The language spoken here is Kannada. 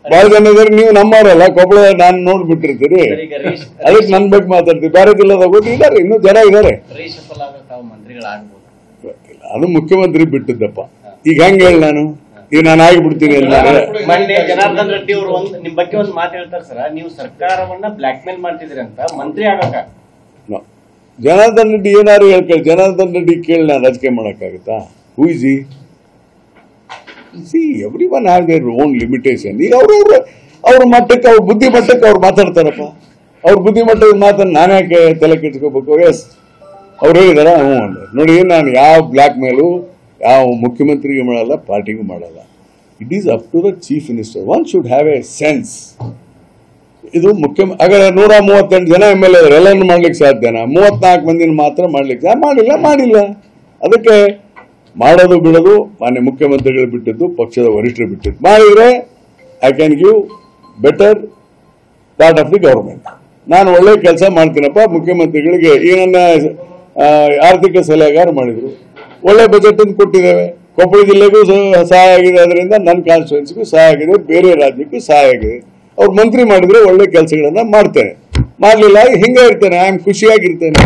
ಬಹಳ ಜನ ಇದಾರೆ, ನೀವು ನಮ್ಮವರಲ್ಲ, ಕೊಪ್ಪಳ ನಾನು ನೋಡ್ಬಿಟ್ಟಿರ್ತೀರಿ, ಅದಕ್ಕೆ ನನ್ನ ಬಗ್ಗೆ ಮಾತಾಡ್ತೀವಿ. ಬೇರೆ ಜಿಲ್ಲಾದಾಗ ಗೊತ್ತಿದ್ದಾರೆ, ಇನ್ನೂ ಜನ ಇದ್ದಾರೆ. ಅದು ಮುಖ್ಯಮಂತ್ರಿ ಬಿಟ್ಟಿದ್ದಪ್ಪ. ಈಗ ಹೆಂಗ್ ಹೇಳಿ ನಾನು, ಈಗ ನಾನು ಆಗಿಬಿಡ್ತೀನಿ ಅಂತ. ಮೊನ್ನೆ ಜನಾರ್ದನ್ ರೆಡ್ಡಿ ಅವರು ನಿಮ್ ಬಗ್ಗೆ ಒಂದು ಮಾತು ಹೇಳ್ತಾರೆ ಸರ್, ನೀವು ಸರ್ಕಾರವನ್ನ ಬ್ಲಾಕ್ ಮೇಲ್ ಮಾಡ್ತಿದ್ರಿ ಅಂತ, ಮಂತ್ರಿ ಆಗಕ. ಜನಾರ್ದನ್ ರೆಡ್ಡಿ ಏನಾರು ಹೇಳ್ಕೊಳ್ಳಿ, ಜನಾರ್ದನ್ ರೆಡ್ಡಿ ಕೇಳಿ ನಾನು ರಾಜಕೀಯ ಮಾಡಕ್ಕಾಗತ್ತಾ? Who is he? Every one have their own limitation. ಈಗ ಅವ್ರ ಮಟ್ಟಕ್ಕೆ, ಅವ್ರ ಬುದ್ಧಿ ಮಟ್ಟಕ್ಕೆ ಅವ್ರು ಮಾತಾಡ್ತಾರಪ್ಪ. ಅವ್ರ ಬುದ್ಧಿ ಮಟ್ಟದ ಮಾತನ್ನು ನಾನು ಯಾಕೆ ತಲೆ ಕೆಡ್ಸ್ಕೋಬೇಕು? ಎಸ್, ಅವ್ರು ಹೇಳಿದಾರ. ಹ್ಞೂ ಅಂದ್ರೆ ನೋಡಿ, ನಾನು ಯಾವ ಬ್ಲ್ಯಾಕ್ ಮೇಲು ಯಾವ ಮುಖ್ಯಮಂತ್ರಿಗೂ ಮಾಡಲ್ಲ, ಪಾರ್ಟಿಗೂ ಮಾಡಲ್ಲ. It is up to the chief minister. One should have a sense. ಇದು ಮುಖ್ಯ. ಹಾಗಾದ್ರೆ 138 ಜನ MLA ಇದ್ದಾರೆ, ಎಲ್ಲರನ್ನು ಮಾಡ್ಲಿಕ್ಕೆ ಸಾಧ್ಯನಾ? 34 ಮಂದಿನ ಮಾತ್ರ ಮಾಡ್ಲಿಕ್ಕೆ ಮಾಡಿಲ್ಲ. ಅದಕ್ಕೆ ಮಾಡೋದು ಬಿಡೋದು ಮಾನ್ಯ ಮುಖ್ಯಮಂತ್ರಿಗಳು ಬಿಟ್ಟಿದ್ದು, ಪಕ್ಷದ ವರಿಷ್ಠರು ಬಿಟ್ಟಿದ್ದು. ಮಾಡಿದ್ರೆ I can give better part of the government. ನಾನು ಒಳ್ಳೆ ಕೆಲಸ ಮಾಡ್ತೀನಪ್ಪ. ಮುಖ್ಯಮಂತ್ರಿಗಳಿಗೆ ಈ ನನ್ನ ಆರ್ಥಿಕ ಸಲಹೆಗಾರ ಮಾಡಿದ್ರು, ಒಳ್ಳೆ ಬಜೆಟ್ ಅನ್ನು ಕೊಟ್ಟಿದ್ದೇವೆ. ಕೊಪ್ಪಳ ಜಿಲ್ಲೆಗೂ ಸಹಾಯ ಆಗಿದೆ, ಅದರಿಂದ ನನ್ನ ಕಾನ್ಸ್ಟಿಟ್ಯೂನ್ಸಿಗೂ ಸಹಾಯ ಆಗಿದೆ, ಬೇರೆ ರಾಜ್ಯಕ್ಕೂ ಸಹಾಯ ಆಗಿದೆ. ಅವ್ರು ಮಂತ್ರಿ ಮಾಡಿದ್ರೆ ಒಳ್ಳೆ ಕೆಲಸಗಳನ್ನ ಮಾಡ್ತೇನೆ, ಮಾಡಲಿಲ್ಲ ಹಿಂಗೆ ಇರ್ತೇನೆ. I am ಖುಷಿಯಾಗಿರ್ತೇನೆ.